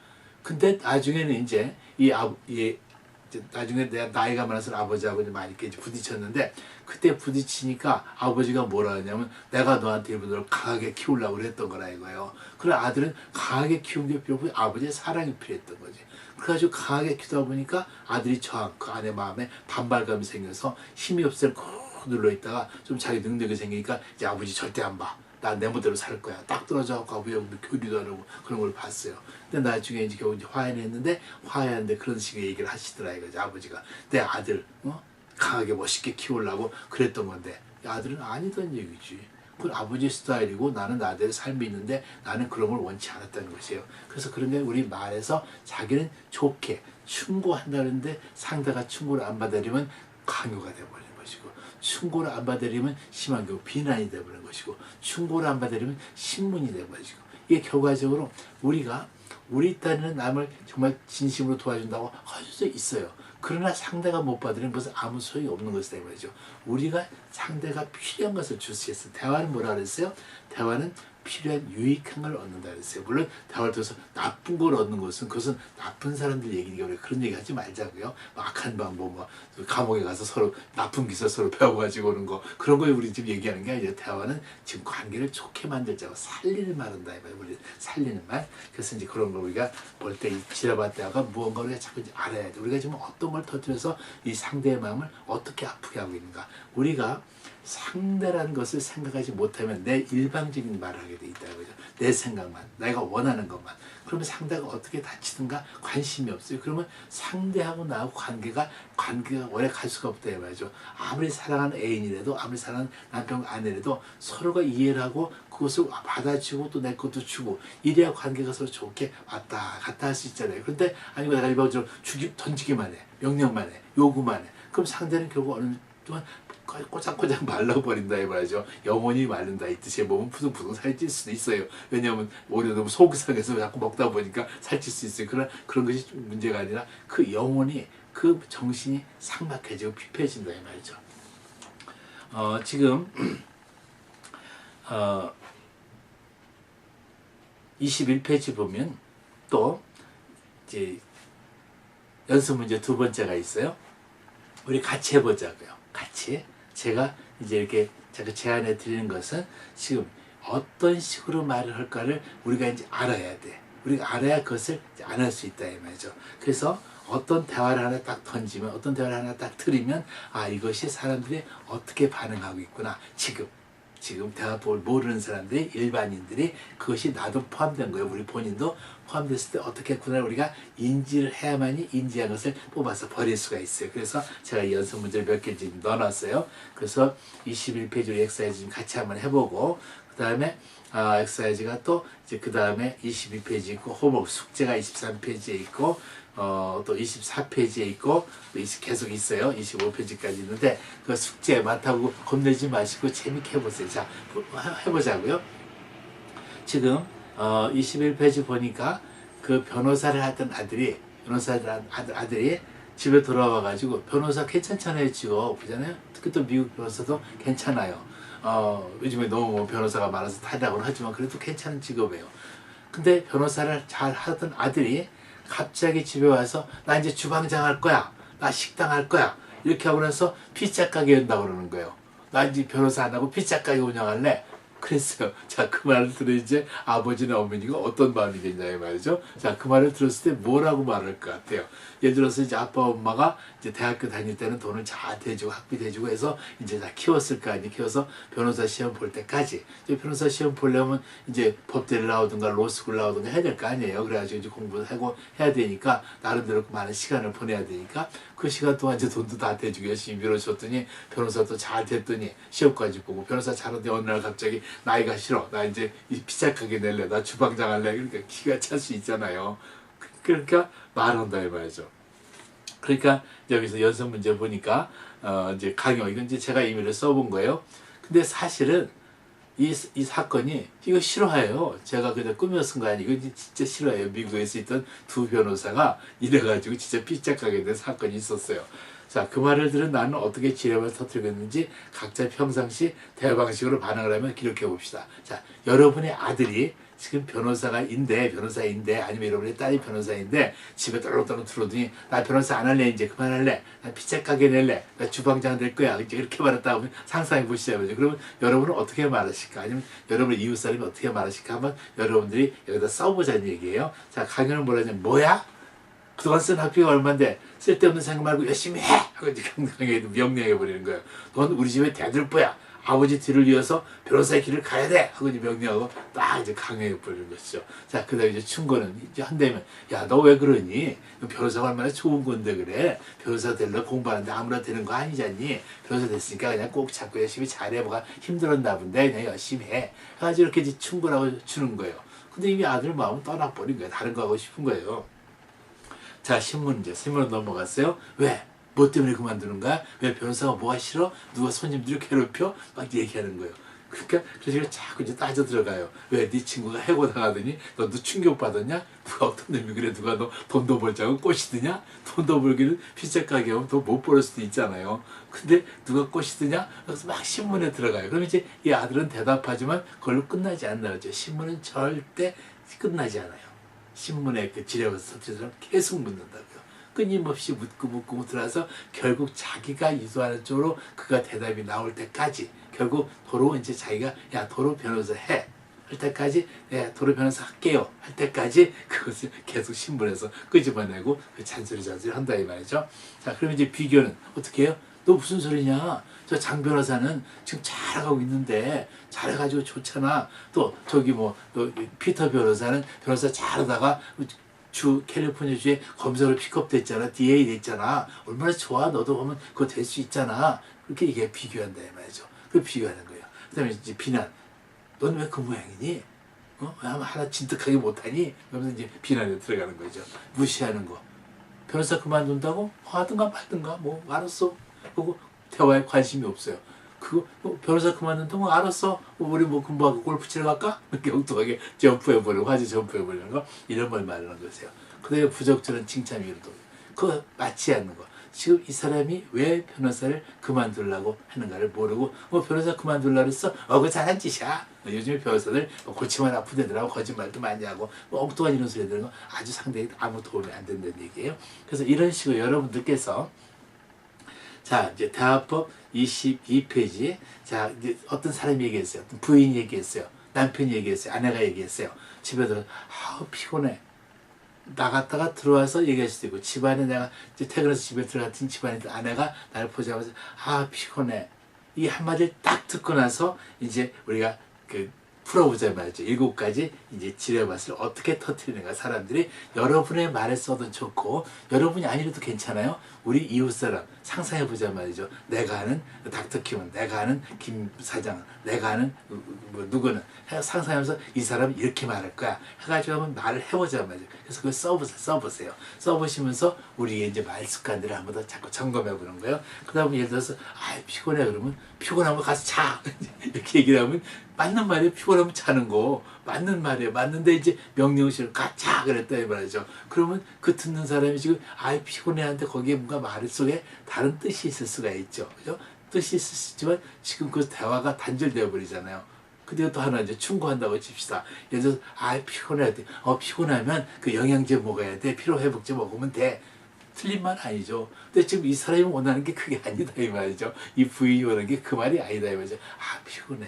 Speaker 1: 근데 나중에는 이제 나중에 내가 나이가 많아서 아버지하고 많이 이렇게 부딪혔는데 그때 부딪히니까 아버지가 뭐라 하냐면 내가 너한테 일부러 강하게 키우려고 그랬던 거라 이거예요. 그래 아들은 강하게 키운 게 필요 없고 아버지의 사랑이 필요했던 거지. 그래가지고 강하게 키우다 보니까 아들이 그 아내 마음에 반발감이 생겨서 힘이 없을 꾹 눌러있다가 좀 자기 능력이 생기니까 이제 아버지 절대 안 봐. 난 내 멋대로 살 거야. 딱 떨어져갖고 아버지하고 교류도 안 하고 그런 걸 봤어요. 근데 나중에 이제 겨우 이제 화해했는데 화해하는데 그런 식의 얘기를 하시더라 이거지 아버지가. 내 아들 강하게 멋있게 키우려고 그랬던 건데 아들은 아니던 얘기지. 그건 아버지 스타일이고 나는 나대로 삶이 있는데 나는 그런 걸 원치 않았다는 것이에요. 그래서 그런 게 우리 말에서 자기는 좋게 충고한다는데 상대가 충고를 안 받아들이면 강요가 돼버리는 것이고 충고를 안 받아들이면 심한 경우 비난이 돼버리는 것이고 충고를 안 받아들이면 신문이 돼버리고 이게 결과적으로 우리가 우리 딴에는 남을 정말 진심으로 도와준다고 할 수 있어요. 그러나 상대가 못 받으면 그것은 아무 소용이 없는 것이다 말이죠. 우리가 상대가 필요한 것을 줄 수 있어요. 대화는 뭐라 그랬어요? 대화는 필요한 유익한 걸 얻는다 그랬어요. 물론 대화를 통해서 나쁜 걸 얻는 것은 그것은 나쁜 사람들 얘기니까 우리 그런 얘기 하지 말자고요. 악한 방법, 감옥에 가서 서로 나쁜 기술 서로 배워가지고 오는 거 그런 거에 우리 지금 얘기하는 게 아니라 대화는 지금 관계를 좋게 만들자고 살리는 말한다 이 말이에요. 우리 살리는 말. 그래서 이제 그런 거 우리가 볼 때 지라바 때가 무언가를 자꾸 이제 알아야 돼. 우리가 지금 어떤 걸 터뜨려서 이 상대의 마음을 어떻게 아프게 하고 있는가. 우리가 상대라는 것을 생각하지 못하면 내 일방적인 말을 하게 돼 있다는 거죠. 내 생각만, 내가 원하는 것만. 그러면 상대가 어떻게 다치든가 관심이 없어요. 그러면 상대하고 나하고 관계가 오래 갈 수가 없다 말이죠. 아무리 사랑하는 애인이라도 아무리 사랑하는 남편 아내라도 서로가 이해를 하고 그것을 받아주고 또 내 것도 주고 이래야 관계가 서로 좋게 왔다 갔다 할 수 있잖아요. 그런데 아니면 내가 일방적으로 던지기만 해. 명령만 해. 요구만 해. 그럼 상대는 결국 어느 동안 꼬장꼬장 말라버린다 해봐야죠. 영혼이 마른다 이 뜻이에요. 몸은 푸둥푸둥 살찔 수도 있어요. 왜냐하면 오히려 너무 속이 상해서 자꾸 먹다 보니까 살찔 수 있어요. 그러나 그런 것이 문제가 아니라 그 영혼이 그 정신이 삭막해지고 피폐해진다 이 말이죠. 지금 21페이지 보면 또 이제 연습 문제 두 번째가 있어요. 우리 같이 해보자고요. 같이. 제가 이제 이렇게 제가 제안해 드리는 것은 지금 어떤 식으로 말을 할까를 우리가 이제 알아야 돼. 우리가 알아야 그것을 안 할 수 있다 이 말이죠. 그래서 어떤 대화를 하나 딱 던지면 어떤 대화를 하나 딱 들으면 이것이 사람들이 어떻게 반응하고 있구나. 지금 대화법을 모르는 사람들이 일반인들이 그것이 나도 포함된 거예요. 우리 본인도 포함됐을 때 어떻게 했구나 우리가 인지를 해야만이 인지한 것을 뽑아서 버릴 수가 있어요. 그래서 제가 이 연습 문제를 몇 개 지금 넣어놨어요. 그래서 21페이지로 엑사이즈 좀 같이 한번 해보고 그 다음에 엑사이즈가 또 이제 그 다음에 22페이지 있고 호흡 숙제가 23페이지에 있고 또 24페이지에 있고 계속 있어요. 25페이지까지 있는데 그 숙제 많다고 겁내지 마시고 재밌게 해보세요. 자, 해보자고요. 지금 21페이지 보니까 그 변호사를 하던 아들이 변호사 아들이 집에 돌아와가지고 변호사 괜찮잖아요, 직업. 그잖아요. 특히 또 미국 변호사도 괜찮아요. 요즘에 너무 뭐 변호사가 많아서 타이라고는 하지만 그래도 괜찮은 직업이에요. 근데 변호사를 잘 하던 아들이 갑자기 집에 와서 나 이제 주방장 할 거야. 나 식당 할 거야. 이렇게 하고 나서 피자 가게 연다고 그러는 거예요. 나 이제 변호사 안 하고 피자 가게 운영할래. 그랬어요. 자, 그 말을 들어 이제 아버지나 어머니가 어떤 마음이 됐냐 말이죠. 자, 그 말을 들었을 때 뭐라고 말할 것 같아요. 예를 들어서 이제 아빠 엄마가 이제 대학교 다닐 때는 돈을 잘 대주고 학비 대주고 해서 이제 다 키웠을 거 아니에요. 키워서 변호사 시험 볼 때까지 이제 변호사 시험 보려면 이제 법대를 나오든가 로스쿨 나오든가 해야 될 거 아니에요. 그래가지고 이제 공부를 하고 해야 되니까 나름대로 많은 시간을 보내야 되니까 그 시간 동안 이제 돈도 다 대주고 열심히 밀어줬더니 변호사도 잘 됐더니 시험까지 보고 변호사 잘하는데 어느 날 갑자기 나이가 싫어. 나 이제 이 피자 가게 낼래. 나 주방장 할래. 그러니까 기가 찰 수 있잖아요. 그러니까 말한다 이 말이죠. 그러니까 여기서 연습 문제 보니까 이제 강요 이건 이제 제가 이메일을 써본 거예요. 근데 사실은 이 사건이 이거 실화예요. 제가 그냥 꾸며 쓴 거 아니고 이거 진짜 실화예요. 미국에서 있던 두 변호사가 이래가지고 진짜 피자 가게 된 사건이 있었어요. 자, 그 말을 들은 나는 어떻게 지뢰를 터뜨리겠는지 각자 평상시 대화 방식으로 반응을 하면 기록해 봅시다. 자, 여러분의 아들이 지금 변호사인데 아니면 여러분의 딸이 변호사인데 집에 떨렁떨렁 들어오더니 나 변호사 안 할래 이제 그만할래 나 피자 가게 낼래 나 주방장 될 거야 이제 이렇게 말했다 하면 상상해 보시자고요. 그러면 여러분은 어떻게 말하실까 아니면 여러분의 이웃 사람이 어떻게 말하실까 한번 여러분들이 여기다 써보자는 얘기예요. 자, 강연은 뭐라 하냐면 뭐야? 그동안 쓴 학비가 얼만데 쓸데없는 생각 말고 열심히 해! 하고 이제 강하게 명령해 버리는 거예요. 넌 우리 집의 대들보야. 아버지 뒤를 이어서 변호사의 길을 가야 돼! 하고 이제 명령하고 딱 이제 강요해 버리는 것이죠. 자, 그 다음에 이제 충고는 이제 한다면, 야, 너 왜 그러니? 변호사가 얼마나 좋은 건데 그래? 변호사 되려 공부하는데 아무나 되는 거 아니잖니? 변호사 됐으니까 그냥 꼭 자꾸 열심히 잘해. 뭐가 힘들었나 본데 그냥 열심히 해. 해가지고 이렇게 이제 충고를 하고 주는 거예요. 근데 이미 아들 마음은 떠나버린 거예요. 다른 거 하고 싶은 거예요. 자, 신문으로 넘어갔어요. 왜? 뭐 때문에 그만두는 거야? 왜 변호사가 뭐가 싫어? 누가 손님들을 괴롭혀? 막 얘기하는 거예요. 그러니까 그래서 자꾸 이제 따져 들어가요. 왜? 네 친구가 해고당하더니 너도 충격받았냐? 누가 어떤 놈이 그래? 누가 너 돈도 벌자고 꼬시드냐? 돈도 벌기는 피자 가게 하면 돈 못 벌을 수도 있잖아요. 근데 누가 꼬시드냐? 그래서 막 신문에 들어가요. 그럼 이제 이 아들은 대답하지만 그걸로 끝나지 않나 그죠? 신문은 절대 끝나지 않아요. 신문에 그 지뢰에서 터뜨린 사람 계속 묻는다고요. 끊임없이 묻고 들어서 결국 자기가 유도하는 쪽으로 그가 대답이 나올 때까지 결국 도로 이제 자기가 야 도로 변호사 해 할 때까지 네 도로 변호사 할게요 할 때까지 그것을 계속 신문에서 끄집어내고 그 잔소리 한다 이 말이죠. 자, 그럼 이제 비교는 어떻게 해요? 너 무슨 소리냐? 저 장 변호사는 지금 잘하고 있는데 잘해가지고 좋잖아. 또 저기 또 피터 변호사는 변호사 잘하다가 주 캘리포니아 주에 검사로 픽업됐잖아. DA 됐잖아. 얼마나 좋아. 너도 보면 그거 될 수 있잖아. 그렇게 이게 비교한다 이 말이죠. 그 비교하는 거예요. 그다음에 이제 비난. 넌 왜 그 모양이니? 왜 하나 진득하게 못하니? 그러면서 이제 비난에 들어가는 거죠. 무시하는 거. 변호사 그만둔다고? 하든가 말든가 뭐 알았어. 그거 대화에 관심이 없어요. 그거 변호사 그만둔다고 알았어. 우리 뭐 공부하고 골프 치러 갈까? 이렇게 엉뚱하게 점프해버리고 화제 점프해버리는 거 이런 걸 말하는 거세요. 그다음에 부적절한 칭찬 위로도 그거 맞지 않는 거. 지금 이 사람이 왜 변호사를 그만두려고 하는가를 모르고 변호사 그만두려고 했어? 그거 잘한 짓이야. 요즘에 변호사들 골치만 아프대더라고 거짓말도 많이 하고 엉뚱한 이런 소리 들은 거 아주 상당히 아무 도움이 안 된다는 얘기예요. 그래서 이런 식으로 여러분들께서 자, 이제 대화법 22페이지. 자, 이제 어떤 사람이 얘기했어요. 어떤 부인이 얘기했어요. 남편이 얘기했어요. 아내가 얘기했어요. 집에 들어, 피곤해. 나갔다가 들어와서 얘기할 수도 있고, 집안에 내가 이제 퇴근해서 집에 들어갔더니 집안에 아내가 나를 보자마자, 피곤해. 이 한마디를 딱 듣고 나서 이제 우리가 풀어보자 말이죠. 7가지 이제 지뢰밭을 어떻게 터뜨리는가. 사람들이 여러분의 말을 써도 좋고 여러분이 아니라도 괜찮아요. 우리 이웃사람 상상해보자 말이죠. 내가 아는 닥터킴은, 내가 아는 김 사장은, 내가 아는 누구는 상상하면서 이 사람은 이렇게 말할 거야 해가지고 한번 말을 해보자 말이죠. 그래서 그걸 써보세요. 써보시면서 우리의 이제 말 습관들을 한번 더 자꾸 점검해보는 거예요. 그 다음에 예를 들어서 피곤해 그러면 피곤하면 가서 자 이렇게 얘기를 하면 맞는 말이에요. 피곤하면 자는 거 맞는 말이에요. 맞는데 이제 명령실을 가자 그랬다 이 말이죠. 그러면 그 듣는 사람이 지금 아이 피곤해하는데 거기에 뭔가 말 속에 다른 뜻이 있을 수가 있죠. 그죠? 뜻이 있을 수 있지만 지금 그 대화가 단절되어 버리잖아요. 근데 또 하나 이제 충고한다고 칩시다. 예를 들어서 아 피곤해야 돼. 피곤하면 그 영양제 먹어야 돼. 피로회복제 먹으면 돼. 틀린 말 아니죠. 근데 지금 이 사람이 원하는 게 그게 아니다 이 말이죠. 이 부인이 원하는 게 그 말이 아니다 이 말이죠. 아 피곤해.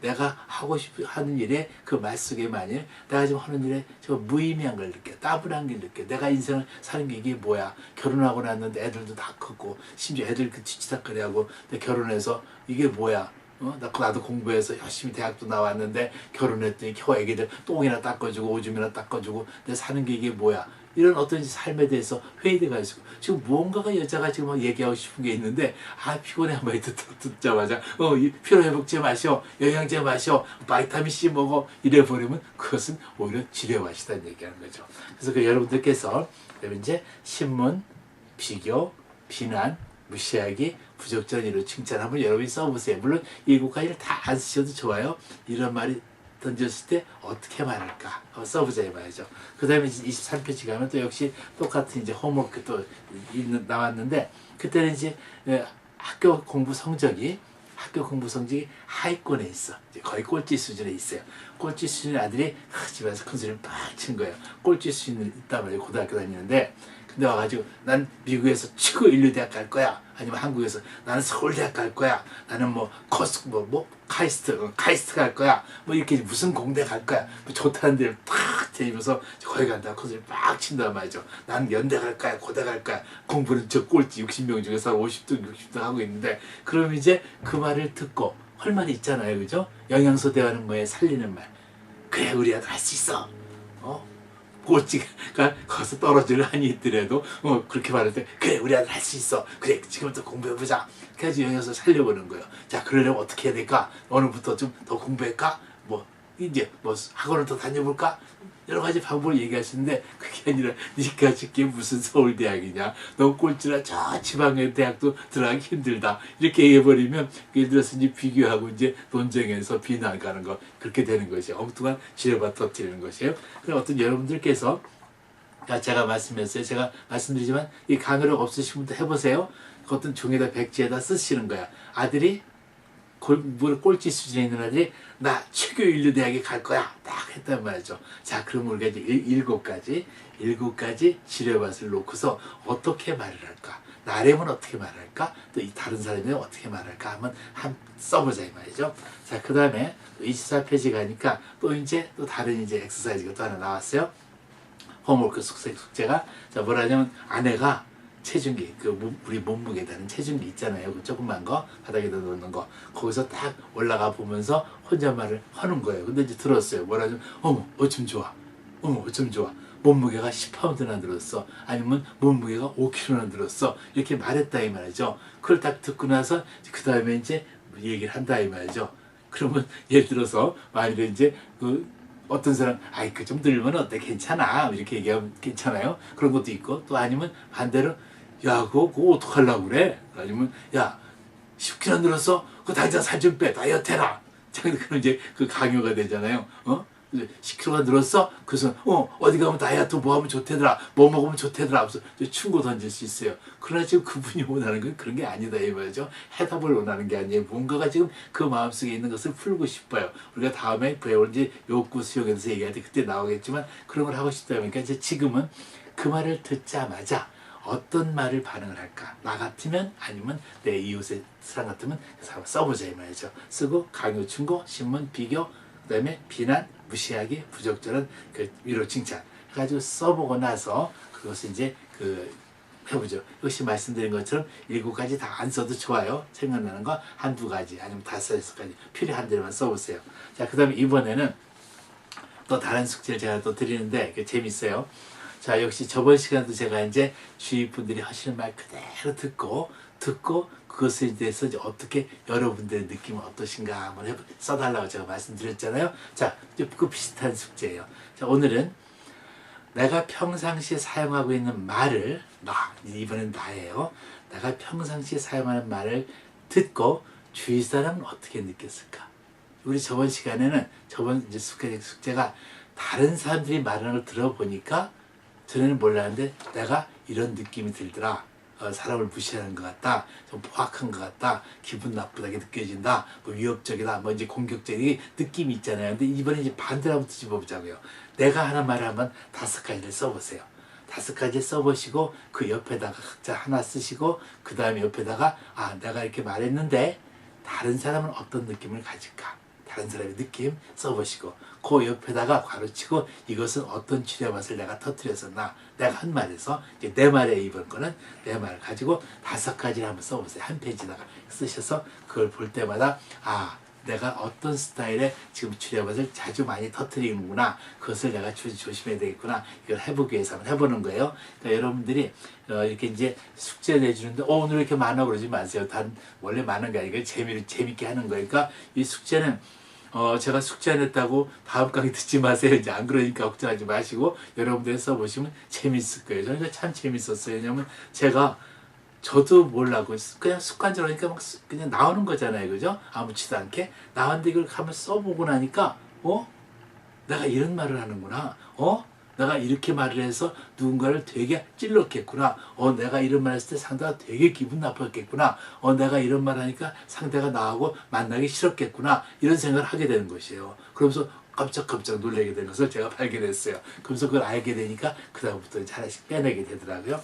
Speaker 1: 내가 하고 싶은 하는 일에 그 말 속에 만일 내가 지금 하는 일에 저 무의미한 걸 느껴, 따분한 걸 느껴. 내가 인생을 사는 게 이게 뭐야? 결혼하고 났는데 애들도 다 컸고 심지어 애들 그 뒤치다거리하고 결혼해서 이게 뭐야? 나도 공부해서 열심히 대학도 나왔는데 결혼했더니 겨우 애기들 똥이나 닦아주고 오줌이나 닦아주고 내 사는 게 이게 뭐야? 이런 어떤 삶에 대해서 회의가 있고 지금 무언가가 여자가 지금 막 얘기하고 싶은 게 있는데 아 피곤해 한마디 듣자마자 피로회복제 마셔 영양제 마셔 바이타민 C 먹어 이래 버리면 그것은 오히려 지뢰밭이다는 얘기하는 거죠. 그래서 그 여러분들께서 이제 신문, 비교, 비난, 무시하기, 부적절한 일로 칭찬 한번 여러분이 써보세요. 물론 이 7가지를 다 안 쓰셔도 좋아요. 이런 말이 던졌을 때 어떻게 말할까 써보자 이 말이죠. 그 다음에 23페이지 가면 또 역시 똑같은 이제 홈워크 또 나왔는데 그때는 이제 학교 공부 성적이 하위권에 있어. 거의 꼴찌 수준에 있어요. 꼴찌 수준의 아들이 집에서 큰 소리를 팍 친 거예요. 꼴찌 수준에 있단 말이에요. 고등학교 다니는데. 근데 와가지고 난 미국에서 최고 인류대학 갈 거야. 아니면 한국에서 나는 서울대학 갈 거야. 나는 카이스트 갈 거야. 뭐 이렇게 무슨 공대 갈 거야. 뭐 좋다는 데를 탁 데리면서 거기 간다. 그 소리 팍 친단 말이죠. 나는 연대 갈 거야. 고대 갈 거야. 공부는 저 꼴찌 60명 중에서 50등 60등 하고 있는데 그럼 이제 그 말을 듣고 할 말이 있잖아요. 그죠? 영양소 대화는 뭐에 살리는 말. 그래 우리 아들 할 수 있어. 꼴찌가 거기서 떨어질 한이 있더라도 그렇게 말할 때 그래 우리 아들 할 수 있어. 그래 지금부터 공부해보자. 그래서 영양소 살려보는 거예요. 자 그러려면 어떻게 해야 될까? 오늘부터 좀 더 공부할까? 이제 학원을 더 다녀볼까? 여러 가지 방법을 얘기할 수 있는데 그게 아니라 니가 짓게 무슨 서울대학이냐 너 꼴찌라 저 지방의 대학도 들어가기 힘들다 이렇게 얘기해버리면 예를 들어서 이제 비교하고 이제 논쟁에서 비난 가는 거 그렇게 되는 것이 엉뚱한 지뢰밭 터뜨리는 것이에요. 그럼 어떤 여러분들께서 제가 말씀했어요. 제가 말씀드리지만 이 강의력 없으신 분도 해보세요. 그 어떤 종에다 백지에다 쓰시는 거야. 아들이 꼴찌 수준에 있는 아들이 나 최고 인류대학에 갈 거야 딱 했단 말이죠. 자 그럼 우리가 이제 7가지 지뢰밭을 놓고서 어떻게 말을 할까? 나라면 어떻게 말할까? 또 이 다른 사람이 어떻게 말할까? 한번 써보자 이 말이죠. 자 그 다음에 24페이지 가니까 또 이제 또 다른 이제 엑서사이즈가 또 하나 나왔어요. 홈워크 숙제가 자 뭐라 하냐면 아내가 체중기, 우리 몸무게 다는 체중기 있잖아요. 그 조그만 거, 바닥에다 놓는 거. 거기서 딱 올라가 보면서 혼잣말을 하는 거예요. 근데 이제 들었어요. 뭐라 하냐면, 어쩜 좋아. 어쩜 좋아. 몸무게가 10파운드나 늘었어. 아니면 몸무게가 5kg나 늘었어. 이렇게 말했다, 이 말이죠. 그걸 딱 듣고 나서, 그 다음에 이제 얘기를 한다, 이 말이죠. 그러면 예를 들어서, 만일에 이제 어떤 사람, 그 좀 늘면 어때? 괜찮아. 이렇게 얘기하면 괜찮아요. 그런 것도 있고, 또 아니면 반대로, 야, 그거 어떡하려고 그래? 아니면, 야, 10kg 늘었어? 그거 당장 살 좀 빼. 다이어트 해라. 그럼 이제 그 강요가 되잖아요. 10kg가 늘었어? 그래서, 어디 가면 다이어트 뭐 하면 좋대더라. 뭐 먹으면 좋대더라. 하면서 충고 던질 수 있어요. 그러나 지금 그분이 원하는 건 그런 게 아니다. 이 말이죠. 해답을 원하는 게 아니에요. 뭔가가 지금 그 마음속에 있는 것을 풀고 싶어요. 우리가 다음에 배울 이제 욕구 수용에 대해서 얘기할 때 그때 나오겠지만 그런 걸 하고 싶다 보니까 이제 지금은 그 말을 듣자마자 어떤 말을 반응을 할까? 나 같으면 아니면 내 이웃의 사람 같으면 그 사람 써보자 이 말이죠. 쓰고 강요, 충고, 신문, 비교, 그 다음에 비난, 무시하기, 부적절한 위로 칭찬 해가지고 써보고 나서 그것을 이제 해보죠. 역시 말씀드린 것처럼 7가지 다 안 써도 좋아요. 생각나는 거 한두 가지 아니면 5, 6가지 필요한 대로만 써보세요. 자, 그 다음에 이번에는 또 다른 숙제를 제가 또 드리는데 재밌어요. 자, 역시 저번 시간도 제가 이제 주위 분들이 하시는 말 그대로 듣고 그것에 대해서 이제 어떻게 여러분들의 느낌은 어떠신가 한번 써달라고 제가 말씀드렸잖아요. 자, 이제 그 비슷한 숙제예요. 자, 오늘은 내가 평상시에 사용하고 있는 말을 이번엔 나예요. 내가 평상시에 사용하는 말을 듣고 주위 사람은 어떻게 느꼈을까? 우리 저번 시간에는 저번 이제 숙제가 다른 사람들이 말하는 걸 들어보니까 전에는 몰랐는데 내가 이런 느낌이 들더라. 사람을 무시하는 것 같다. 좀 포악한 것 같다. 기분 나쁘다게 느껴진다. 뭐 위협적이다. 뭐 이제 공격적인 느낌이 있잖아요. 근데 이번에 이제 반대로 한번 뒤집어보자고요. 내가 하는 말을 한번 5가지를 써보세요. 5가지 써보시고 그 옆에다가 각자 하나 쓰시고 그 다음에 옆에다가 내가 이렇게 말했는데 다른 사람은 어떤 느낌을 가질까? 다른 사람의 느낌 써보시고 그 옆에다가 괄호치고 이것은 어떤 지뢰밭을 내가 터뜨렸었나 내가 한 말에서 이제 내 말에 이번 거는 내 말을 가지고 5가지를 한번 써보세요. 한 페이지다가 쓰셔서 그걸 볼 때마다 내가 어떤 스타일의 지금 지뢰밭을 자주 많이 터뜨리는구나. 그것을 내가 조심해야 되겠구나. 이걸 해보기 위해서 한번 해보는 거예요. 그러니까 여러분들이 이렇게 이제 숙제 내주는데 오늘 이렇게 많아 그러지 마세요. 원래 많은 게 아니고 재밌게 하는 거니까 이 숙제는 제가 숙제 안 했다고 다음 강의 듣지 마세요. 이제 안 그러니까 걱정하지 마시고 여러분들 써보시면 재밌을 거예요. 저는 참 재밌었어요. 왜냐면 저도 몰라고 그냥 습관적으로 하니까 막 그냥 나오는 거잖아요. 그죠? 아무렇지도 않게. 나왔는데 이걸 한번 써보고 나니까 내가 이런 말을 하는구나. 내가 이렇게 말을 해서 누군가를 되게 찔렀겠구나. 내가 이런 말 했을 때 상대가 되게 기분 나빴겠구나. 내가 이런 말 하니까 상대가 나하고 만나기 싫었겠구나. 이런 생각을 하게 되는 것이에요. 그러면서 깜짝깜짝 놀라게 되는 것을 제가 발견했어요. 그러면서 그걸 알게 되니까 그다음부터 하나씩 빼내게 되더라고요.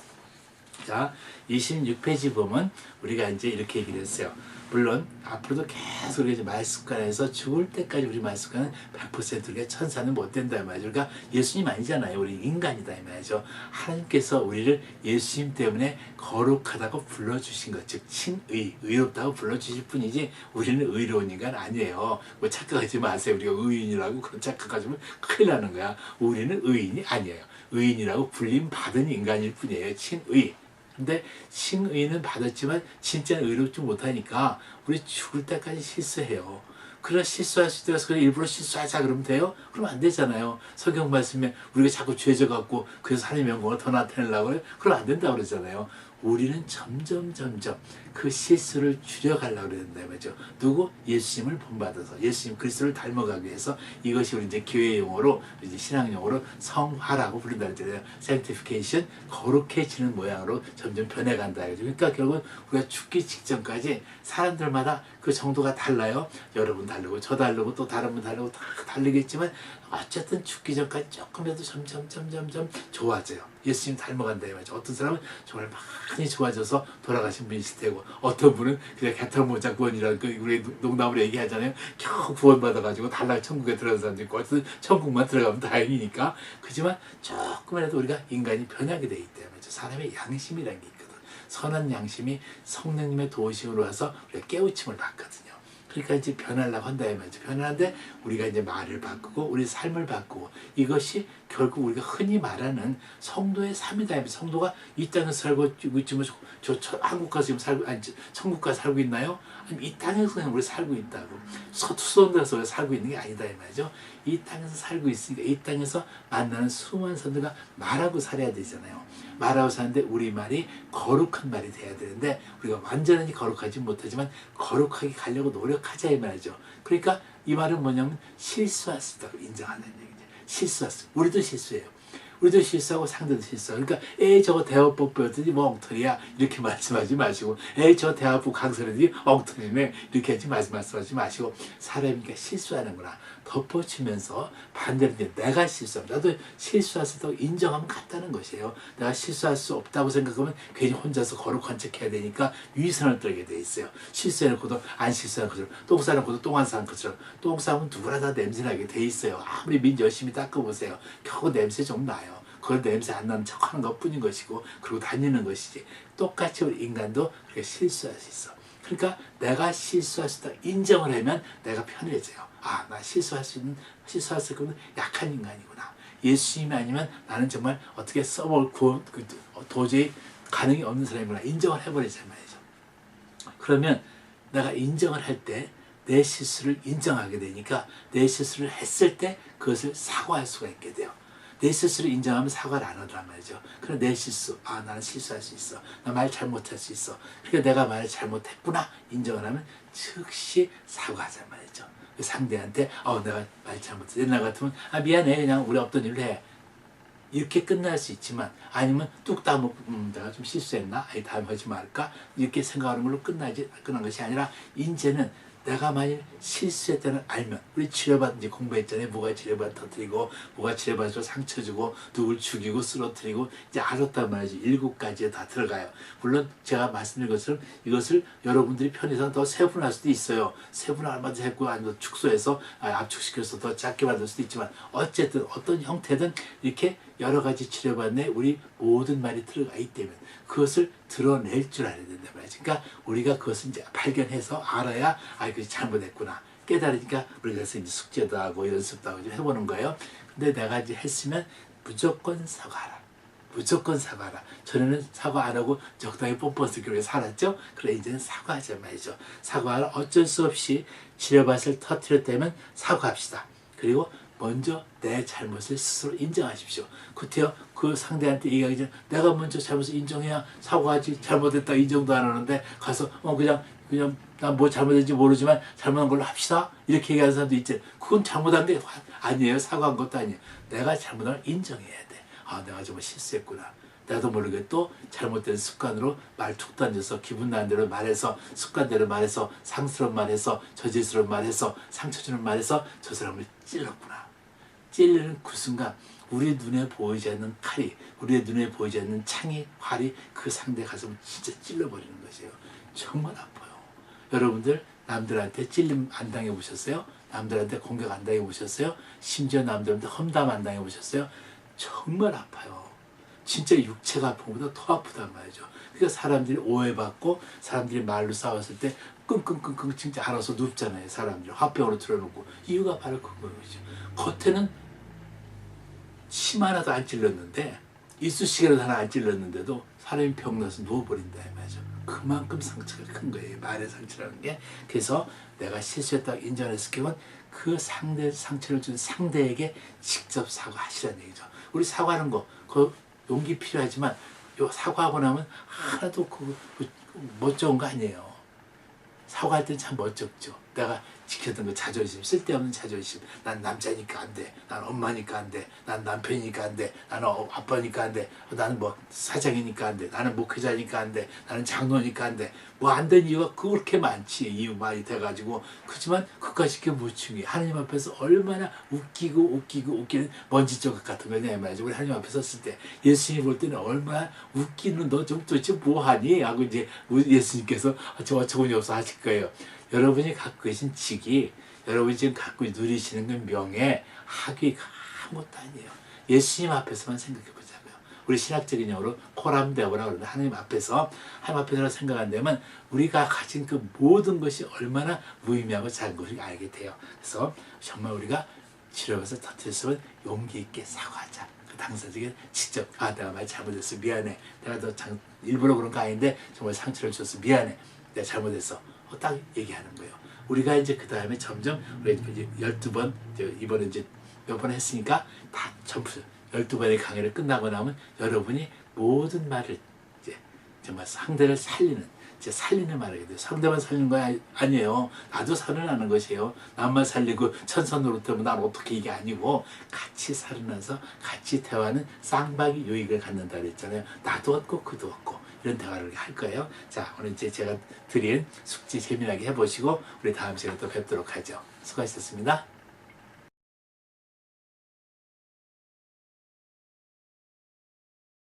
Speaker 1: 자, 26페이지 보면 우리가 이제 이렇게 얘기를 했어요. 물론 앞으로도 계속 우리가 말습관에서 죽을 때까지 우리 말습관은 100% 우리가 천사는 못 된다 이 말이죠. 그러니까 예수님 아니잖아요. 우리 인간이다 이 말이죠. 하나님께서 우리를 예수님 때문에 거룩하다고 불러주신 것, 즉 의롭다고 불러주실 뿐이지 우리는 의로운 인간 아니에요. 뭐 착각하지 마세요. 우리가 의인이라고 그런 착각하시면 큰일 나는 거야. 우리는 의인이 아니에요. 의인이라고 불림 받은 인간일 뿐이에요. 친의. 근데 칭의는 받았지만 진짜 의롭지 못하니까 우리 죽을 때까지 실수해요. 그러나 실수할 수 있어서 그냥 일부러 실수하자 그러면 돼요? 그러면 안 되잖아요. 성경 말씀에 우리가 자꾸 죄져갖고 그래서 하나님의 영광을 더 나타내려고 해요? 그러면 안 된다고 그러잖아요. 우리는 점점 그 실수를 줄여가려고 그런다 말이죠. 누구? 예수님을 본받아서 예수님 그리스도를 닮아가기 위해서 이것이 우리 이제 교회 용어로 이제 신앙 용어로 성화라고 부른다 그러잖아요. sanctification 거룩해지는 모양으로 점점 변해간다. 그러니까 결국 우리가 죽기 직전까지 사람들마다 그 정도가 달라요. 여러분 다르고 저 다르고 또 다른 분 다르고 다 다르겠지만 어쨌든 죽기 전까지 조금이라도 점점 좋아져요. 예수님 닮아간다 이 말이죠. 어떤 사람은 정말 많이 좋아져서 돌아가신 분이 있을 테고 어떤 분은 그냥 개털모자 구원이라는 그 우리 농담으로 얘기하잖아요. 겨우 구원받아가지고 달랑 천국에 들어간 사람도 있고 어쨌든 천국만 들어가면 다행이니까 그렇지만 조금이라도 우리가 인간이 변하게 돼 있다 이 말이죠. 사람의 양심이라는 게 있거든. 선한 양심이 성령님의 도우심으로 와서 우리가 깨우침을 받거든요. 그러니까 이제 변하려고 한다 이 말이죠. 변하는데 우리가 이제 말을 바꾸고 우리 삶을 바꾸고 이것이 결국 우리가 흔히 말하는 성도의 삶이다. 성도가 이 땅에서 살고 있지만 한국 가서 지금 살고 천국 가서 살고 있나요? 아니면 이 땅에서 그냥 우리 살고 있다고 수선돼서 살고 있는 게 아니다 이 말이죠. 이 땅에서 살고 있으니까 이 땅에서 만나는 수많은 사람들과 말하고 살아야 되잖아요. 말하고 사는데 우리 말이 거룩한 말이 돼야 되는데 우리가 완전히 거룩하지 못하지만 거룩하게 가려고 노력하자 이 말이죠. 그러니까 이 말은 뭐냐면 실수할 수 있다고 인정하는 얘기죠. 실수할 수. 우리도 실수해요. 우리도 실수하고 상대도 실수하고. 그러니까 저거 대화법 배웠더니 뭐 엉터리야 이렇게 말씀하지 마시고 저 대화법 강설했더니 엉터리네 이렇게 하지 말씀하지 마시고 사람이니까 실수하는구나 덮어치면서 반대로 이제 내가 실수하면 나도 실수할 수 있다고 인정하면 같다는 것이에요. 내가 실수할 수 없다고 생각하면 괜히 혼자서 거룩한 척 해야 되니까 위선을 떨게 돼 있어요. 실수해놓고도 안 실수한 것처럼 똥 싸놓고도 똥 안 싸는 것처럼 똥 싸면 누구나 다 냄새나게 돼 있어요. 아무리 민 열심히 닦아보세요. 겨우 냄새 좀 나요. 그걸 냄새 안 나는 척하는 것 뿐인 것이고 그러고 다니는 것이지. 똑같이 우리 인간도 그렇게 실수할 수 있어. 그러니까 내가 실수할 수 있다 인정을 하면 내가 편해져요. 나 실수할 수 있는 약한 인간이구나. 예수님이 아니면 나는 정말 어떻게 써볼 도저히 가능이 없는 사람이구나. 인정을 해버리자 말이죠. 그러면 내가 인정을 할 때 내 실수를 인정하게 되니까 내 실수를 했을 때 그것을 사과할 수가 있게 돼요. 내 실수를 인정하면 사과를 안 한단 말이죠. 그래 내 실수, 나는 실수할 수 있어. 나 말 잘못할 수 있어. 그러니까 내가 말을 잘못했구나 인정을 하면 즉시 사과하자 말이죠. 상대한테 내가 말 잘못했어. 옛날 같으면 미안해 그냥 우리 없던 일로 해. 이렇게 끝날 수 있지만 아니면 뚝딱 먹고 내가 좀 실수했나? 다음에 하지 말까? 이렇게 생각하는 걸로 끝난 것이 아니라 이제는 내가 만일 실수했다는 알면 우리 치료받은 이제 공부했잖아요. 뭐가 치료받아 터뜨리고 뭐가 치료받아서 상처 주고 누굴 죽이고 쓰러뜨리고 이제 알았단 말이죠. 7가지에 다 들어가요. 물론 제가 말씀드린 것처럼 이것을 여러분들이 편의상 더 세분할 수도 있어요. 세분을 얼마든지 했고 아니면 축소해서 압축시켜서 더 작게 만들 수도 있지만 어쨌든 어떤 형태든 이렇게 여러 가지 치료받는 우리 모든 말이 들어가 있기 때문에 그것을 드러낼 줄 알아야 된단 말이죠. 그러니까 우리가 그것을 이제 발견해서 알아야 그것이 잘못했구나 깨달으니까 우리가 그래서 이제 숙제도 하고 연습도 하고 좀 해보는 거예요. 근데 내가 이제 했으면 무조건 사과하라. 무조건 사과하라. 전에는 사과 안 하고 적당히 뻔뻔스럽게 살았죠. 그래 이제는 사과하자 말이죠. 사과하라. 어쩔 수 없이 치료밭을 터뜨렸다면 사과합시다. 그리고 먼저 내 잘못을 스스로 인정하십시오. 그때요 그 상대한테 얘기하기 전에 내가 먼저 잘못을 인정해야 사과하지. 잘못했다 인정도 안 하는데 가서 그냥 난 뭐 잘못했는지 모르지만 잘못한 걸로 합시다. 이렇게 얘기하는 사람도 있지. 그건 잘못한 게 아니에요. 사과한 것도 아니에요. 내가 잘못한 걸 인정해야 돼. 내가 정말 실수했구나. 나도 모르게 또 잘못된 습관으로 말 툭 던져서 기분 나는 대로 말해서 습관대로 말해서 상스러운 말해서 저질스러운 말해서 상처 주는 말해서 저 사람을 찔렀구나. 찔리는 그 순간 우리 눈에 보이지 않는 칼이 우리의 눈에 보이지 않는 창이 활이 그 상대 가슴을 진짜 찔러버리는 것이에요. 정말 아파요. 여러분들 남들한테 찔림 안 당해보셨어요? 남들한테 공격 안 당해보셨어요? 심지어 남들한테 험담 안 당해보셨어요? 정말 아파요. 진짜 육체가 아픈 것보다 더 아프단 말이죠. 그러니까 사람들이 오해받고 사람들이 말로 싸웠을 때 끙끙끙끙 진짜 알아서 눕잖아요. 사람들이 화병으로 틀어놓고 이유가 바로 그거죠. 겉에는 침 하나도 안 찔렀는데 이쑤시개로 하나 안 찔렀는데도 사람이 병나서 누워버린다 이 말이죠. 그만큼 상처가 큰 거예요. 말의 상처라는 게. 그래서 내가 실수했다고 인정했을 경우는 그 상처를 준 상대에게 직접 사과하시라는 얘기죠. 우리 사과하는 거 그 용기 필요하지만 요 사과하고 나면 하나도 멋쩍은 거 아니에요. 사과할 때는 참 멋쩍죠. 내가 지켰던 그 자존심, 쓸데없는 자존심. 난 남자니까 안 돼. 난 엄마니까 안 돼. 난 남편이니까 안 돼. 나는 아빠니까 안 돼. 나는 뭐 사장이니까 안 돼. 나는 목회자니까 안 돼. 나는 장로니까 안 돼. 뭐 안 된 이유가 그렇게 많지. 이유 많이 돼가지고. 그렇지만 그까짓 게 뭐 중요해. 하나님 앞에서 얼마나 웃기는 먼지 조각 같은 거냐 말이죠. 우리 하나님 앞에 섰을 때 예수님 볼 때는 얼마나 웃기는 너 좀 도대체 뭐하니? 하고 이제 예수님께서 저 어처구니 없어 하실 거예요. 여러분이 갖고 계신 직이 여러분이 지금 갖고 누리시는 그 명예, 학위가 아무것도 아니에요. 예수님 앞에서만 생각해 보자고요. 우리 신학적인 용어로 코람데오라고 그러는데 하나님 앞에서 생각한다면 우리가 가진 그 모든 것이 얼마나 무의미하고 작은 것인지 알게 돼요. 그래서 정말 우리가 치료받아서 터뜨렸으면 용기 있게 사과하자. 그 당사자에게 직접 내가 말 잘못했어 미안해. 내가 너 일부러 그런 거 아닌데 정말 상처를 줬어 미안해. 내가 잘못했어. 딱 얘기하는 거예요. 우리가 이제 그 다음에 점점 우리 이제 12번 이번에 이제 몇 번 했으니까 다 전부 12번의 강의를 끝나고 나면 여러분이 모든 말을 이제 정말 상대를 살리는 말을 해야 돼요. 상대만 살리는 거 아니에요. 나도 살아나는 것이에요. 남만 살리고 천선노릇하면 난 어떻게 이게 아니고 같이 살아나서 같이 대화하는 쌍방이 유익을 갖는다 그랬잖아요. 나도 얻고 그도 얻고 이런 대화를 할 거예요. 자, 오늘 이제 제가 드린 숙제 재미나게 해보시고 우리 다음 시간에 또 뵙도록 하죠. 수고하셨습니다.